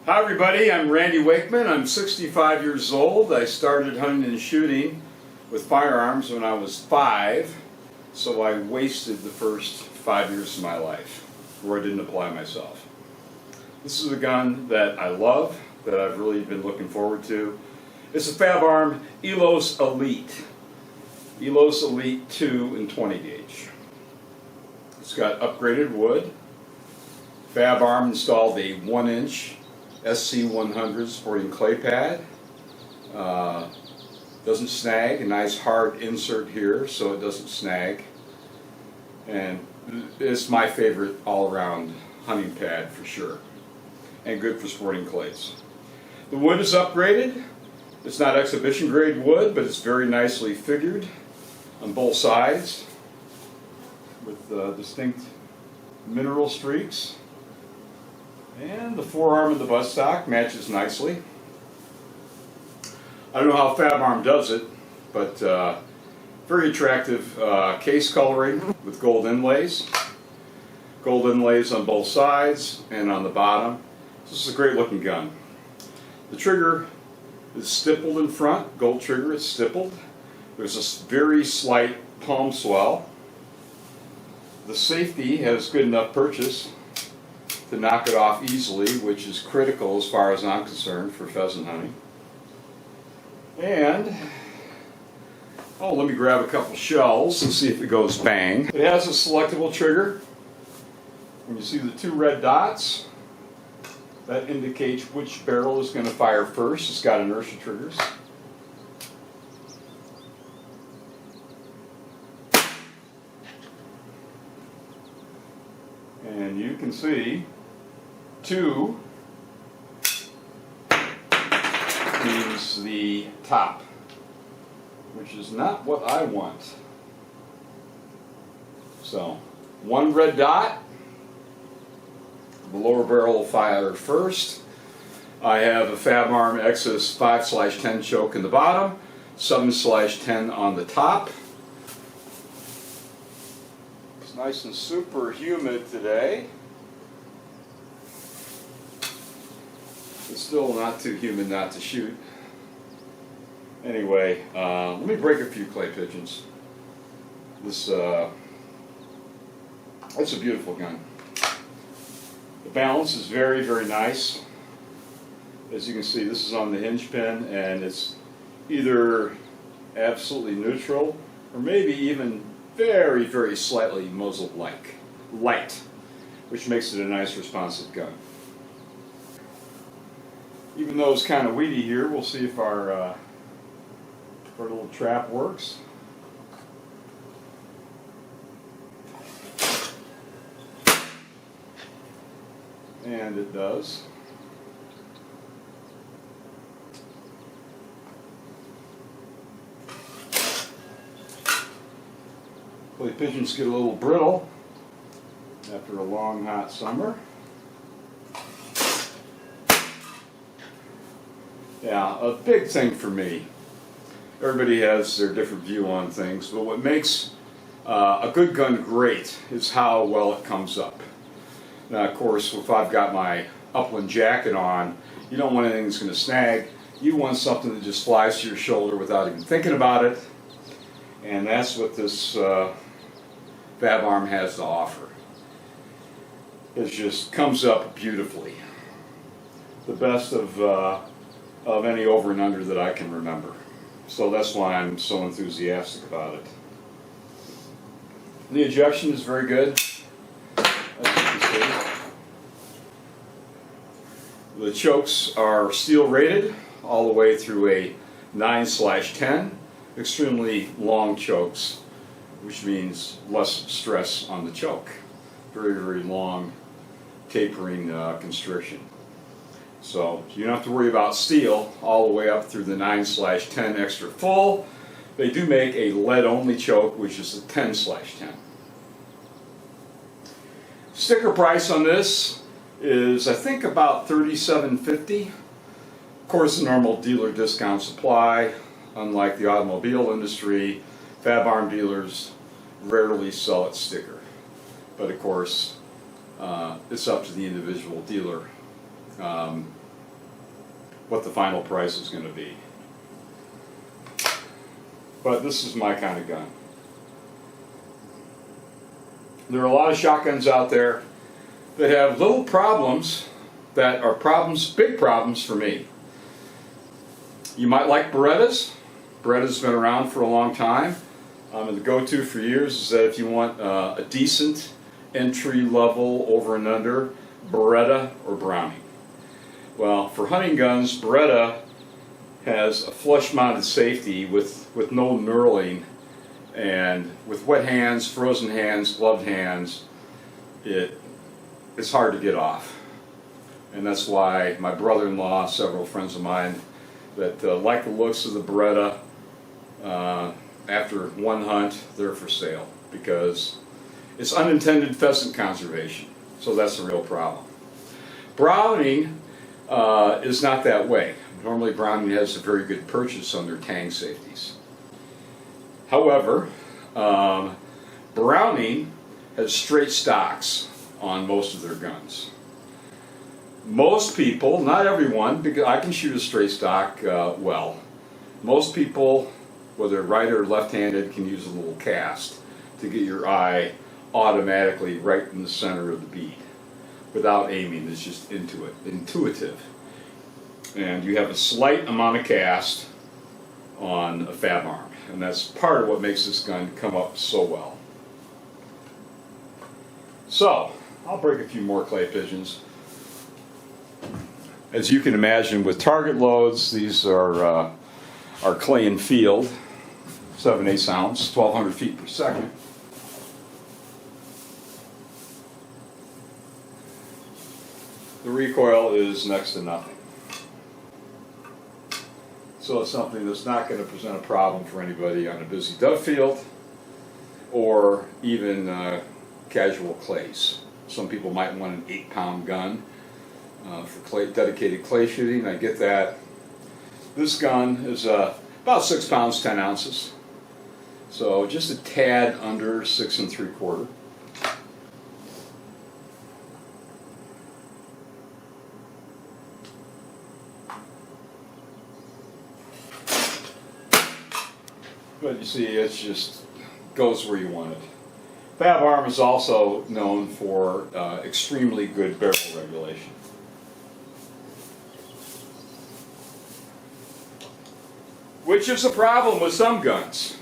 Hi everybody, I'm Randy Wakeman. I'm 65 years old. I started hunting and shooting with firearms when I was 5, so I wasted the first 5 years of my life where I didn't apply myself. This is a gun that I love, that I've really been looking forward to. It's a Fabarm Elos Elite. Elos Elite 2 and 20 gauge. It's got upgraded wood. Fabarm installed a 1-inch SC100 sporting clay pad. Doesn't snag, a nice hard insert here so it doesn't snag. And it's my favorite all-around hunting pad for sure. And good for sporting clays. The wood is upgraded. It's not exhibition grade wood, but it's very nicely figured on both sides with distinct mineral streaks. And the forearm of the buttstock matches nicely. I don't know how Fabarm does it, but very attractive case coloring with gold inlays. Gold inlays on both sides and on the bottom. This is a great looking gun. The trigger is stippled in front, gold trigger, it's stippled. There's a very slight palm swell. The safety has good enough purchase to knock it off easily, which is critical as far as I'm concerned for pheasant hunting. And, let me grab a couple shells and see if it goes bang. It has a selectable trigger. When you see the 2 red dots, that indicates which barrel is going to fire first. It's got inertia triggers. And you can see 2 means the top, which is not what I want. So, 1 red dot, the lower barrel will fire first. I have a Fabarm Exus 5/10 choke in the bottom, 7/10 on the top. It's nice and super humid today. It's still not too humid not to shoot. Anyway, let me break a few clay pigeons. It's a beautiful gun. The balance is very, very nice. As you can see, this is on the hinge pin, and it's either absolutely neutral or maybe even very, very slightly muzzle-like, light, which makes it a nice responsive gun. Even though it's kind of weedy here, we'll see if our little trap works. And it does. Clay pigeons get a little brittle after a long hot summer. Yeah, a big thing for me. Everybody has their different view on things, but what makes a good gun great is how well it comes up. Now, of course, if I've got my upland jacket on, you don't want anything that's going to snag. You want something that just flies to your shoulder without even thinking about it. And that's what this Fabarm has to offer. It just comes up beautifully. The best of any over and under that I can remember. So that's why I'm so enthusiastic about it. The ejection is very good, as you can see. The chokes are steel rated all the way through a 9/10, extremely long chokes, which means less stress on the choke. Very, very long tapering constriction. So you don't have to worry about steel all the way up through the 9/10 extra full. They do make a lead-only choke, which is a 10/10. Sticker price on this is, I think, about $37.50. Of course, the normal dealer discounts apply. Unlike the automobile industry, Fabarm dealers rarely sell it sticker. But of course, it's up to the individual dealer what the final price is going to be. But this is my kind of gun. There are a lot of shotguns out there that have little problems that are problems, big problems for me. You might like Berettas. Beretta's been around for a long time. And the go-to for years is that if you want a decent entry level over and under, Beretta or Browning. Well, for hunting guns, Beretta has a flush-mounted safety with no knurling, and with wet hands, frozen hands, gloved hands, it's hard to get off. And that's why my brother-in-law, several friends of mine that like the looks of the Beretta, after one hunt, they're for sale because it's unintended pheasant conservation. So that's a real problem. Browning is not that way. Normally Browning has a very good purchase on their tang safeties. However, Browning has straight stocks on most of their guns. Most people, not everyone, because I can shoot a straight stock well. Most people, whether right or left-handed, can use a little cast to get your eye automatically right in the center of the bead without aiming. It's just intuitive. And you have a slight amount of cast on a Fabarm, and that's part of what makes this gun come up so well. So, I'll break a few more clay pigeons. As you can imagine, with target loads, these are clay and field, 7/8 ounce, 1,200 feet per second. The recoil is next to nothing. So it's something that's not going to present a problem for anybody on a busy dove field or even casual clays. Some people might want an 8-pound gun for dedicated clay shooting. I get that. This gun is about 6 pounds 10 ounces. So just a tad under 6 3/4. But you see, it just goes where you want it. Fabarm is also known for extremely good barrel regulation. Which is a problem with some guns.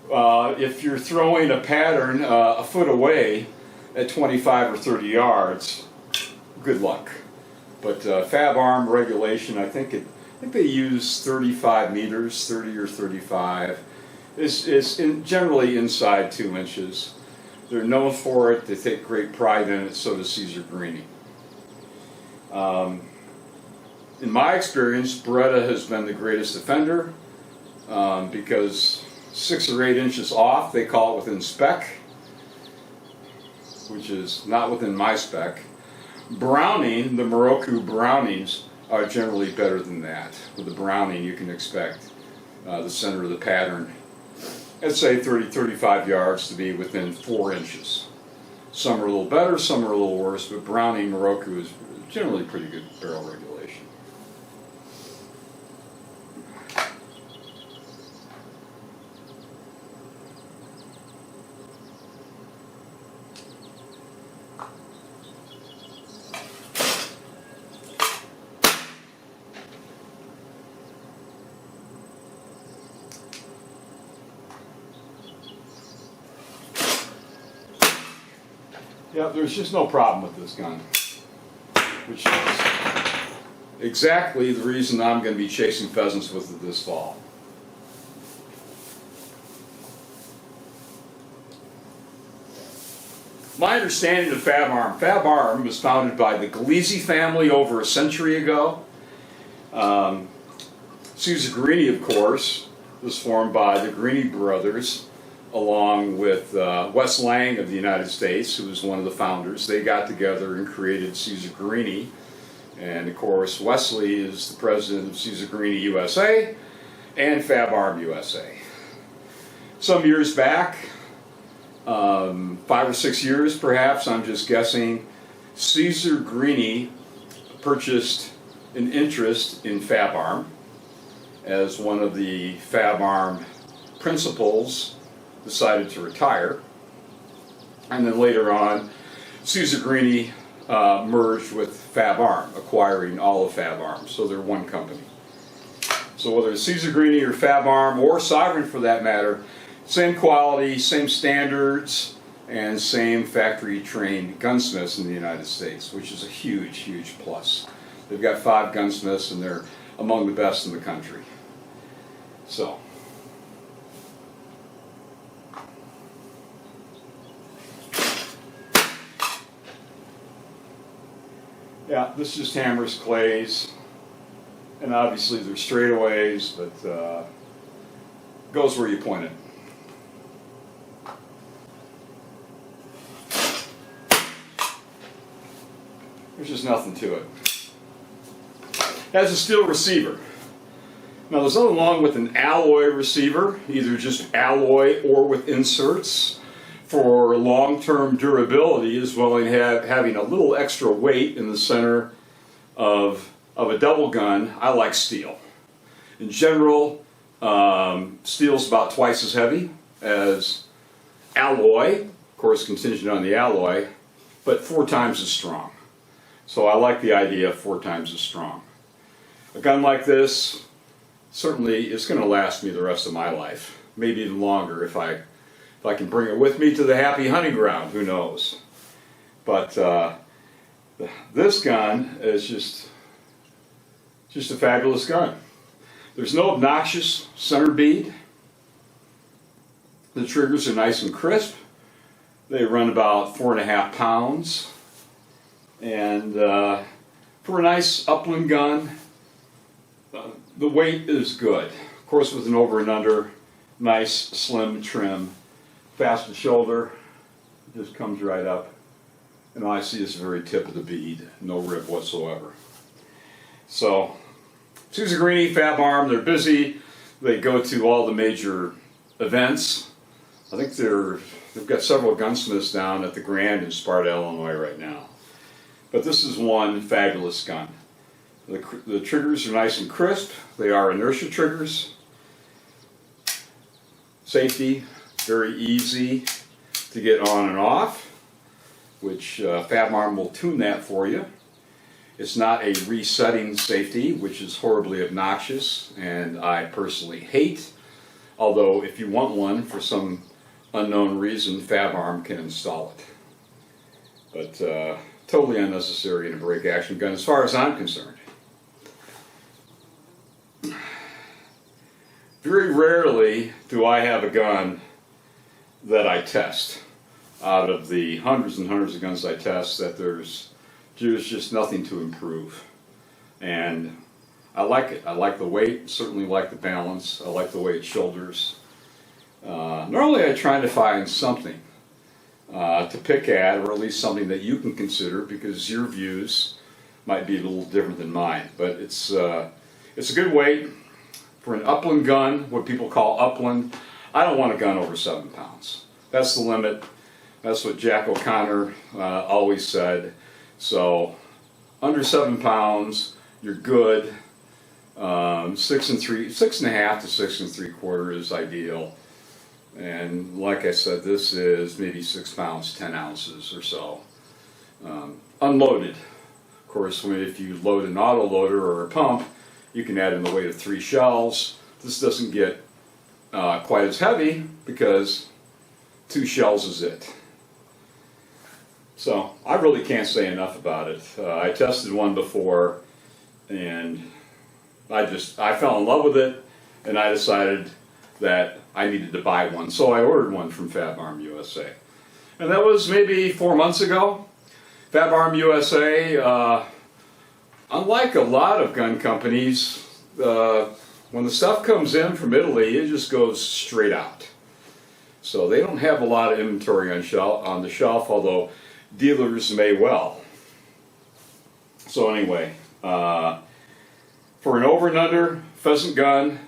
If you're throwing a pattern a foot away at 25 or 30 yards, good luck. But Fabarm regulation, I think they use 35 meters, 30 or 35. It's generally inside 2 inches. They're known for it. They take great pride in it. So does Caesar Greeny. In my experience, Beretta has been the greatest offender because 6 or 8 inches off, they call it within spec, which is not within my spec. Browning, the Moroku Brownings, are generally better than that. With the Browning, you can expect the center of the pattern, let's say 30-35 yards, to be within 4 inches. Some are a little better, some are a little worse, but Browning Moroku is generally pretty good barrel regulation. Yeah, there's just no problem with this gun, which is exactly the reason I'm going to be chasing pheasants with it this fall. My understanding of Fabarm was founded by the Galeazzi family over a century ago. Caesar Greeny, of course, was formed by the Greeny brothers, along with Wes Lang of the United States, who was one of the founders. They got together and created Caesar Greeny. And of course, Wesley is the president of Caesar Greeny USA and Fabarm USA. Some years back, 5 or 6 years perhaps, I'm just guessing, Caesar Greeny purchased an interest in Fabarm, as one of the Fabarm principals decided to retire. And then later on, Caesar Greeny merged with Fabarm, acquiring all of Fabarm, so they're one company. So whether it's Caesar Greeny or Fabarm, or Sovereign for that matter, same quality, same standards, and same factory-trained gunsmiths in the United States, which is a huge, huge plus. They've got 5 gunsmiths, and they're among the best in the country. So, yeah, this just hammers clays, and obviously they're straightaways, but goes where you point it. There's just nothing to it. It has a steel receiver. Now there's nothing wrong with an alloy receiver, either just alloy or with inserts. For long-term durability, as well as having a little extra weight in the center of a double gun, I like steel. In general, steel's about twice as heavy as alloy, of course contingent on the alloy, but 4 times as strong. So I like the idea of 4 times as strong. A gun like this, certainly it's going to last me the rest of my life, maybe even longer if I can bring it with me to the happy hunting ground, who knows. But this gun is just a fabulous gun. There's no obnoxious center bead. The triggers are nice and crisp. They run about 4.5 pounds. And for a nice upland gun, the weight is good. Of course, with an over and under, nice, slim trim. Fast to shoulder, just comes right up. And all I see is the very tip of the bead, no rib whatsoever. So, Caesar Greeny, Fabarm, they're busy. They go to all the major events. I think they've got several gunsmiths down at the Grand in Sparta, Illinois right now. But this is one fabulous gun. The triggers are nice and crisp. They are inertia triggers. Safety, very easy to get on and off, which Fabarm will tune that for you. It's not a resetting safety, which is horribly obnoxious and I personally hate. Although if you want one for some unknown reason, Fabarm can install it. But totally unnecessary in a break action gun as far as I'm concerned. Very rarely do I have a gun that I test. Out of the hundreds and hundreds of guns I test, that there's just nothing to improve. And I like it. I like the weight, certainly like the balance, I like the way it shoulders. Normally I try to find something to pick at, or at least something that you can consider, because your views might be a little different than mine. But it's a good weight for an upland gun, what people call upland. I don't want a gun over 7 pounds. That's the limit. That's what Jack O'Connor always said. So under 7 pounds, you're good. 6.5 to 6 3/4 is ideal. And like I said, this is maybe 6 pounds, 10 ounces or so. Unloaded. Of course, if you load an auto loader or a pump, you can add in the weight of 3 shells. This doesn't get quite as heavy because 2 shells is it. So I really can't say enough about it. I tested one before and I fell in love with it, and I decided that I needed to buy one. So I ordered one from Fabarm USA. And that was maybe 4 months ago. Fabarm USA, unlike a lot of gun companies, when the stuff comes in from Italy, it just goes straight out. So they don't have a lot of inventory on the shelf, although dealers may well. So anyway, for an over and under pheasant gun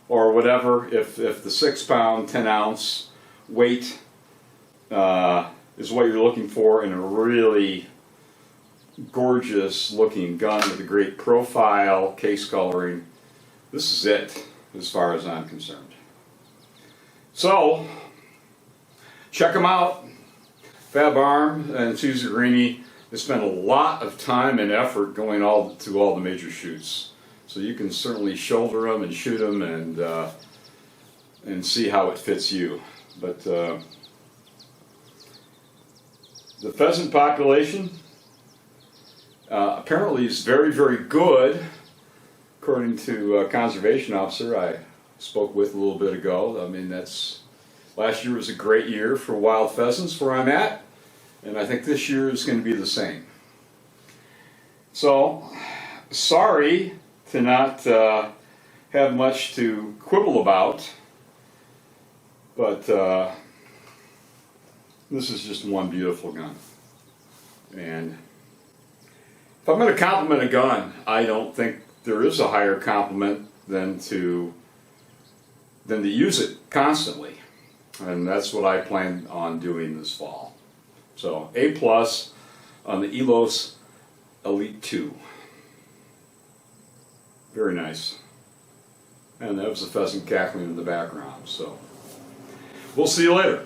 or whatever, if the 6 pound, 10 ounce weight is what you're looking for in a really gorgeous looking gun with a great profile, case coloring. This is it as far as I'm concerned. So, check them out. Fabarm and Susan Greeny, they spent a lot of time and effort going to all the major shoots. So you can certainly shoulder them and shoot them and see how it fits you. But the pheasant population apparently is very, very good, according to a conservation officer I spoke with a little bit ago. I mean, last year was a great year for wild pheasants where I'm at, and I think this year is going to be the same. So, sorry to not have much to quibble about, but this is just one beautiful gun. And if I'm going to compliment a gun, I don't think there is a higher compliment than to use it constantly. And that's what I plan on doing this fall. So A+ on the Elos Elite 2. Very nice. And that was the pheasant cackling in the background. So we'll see you later.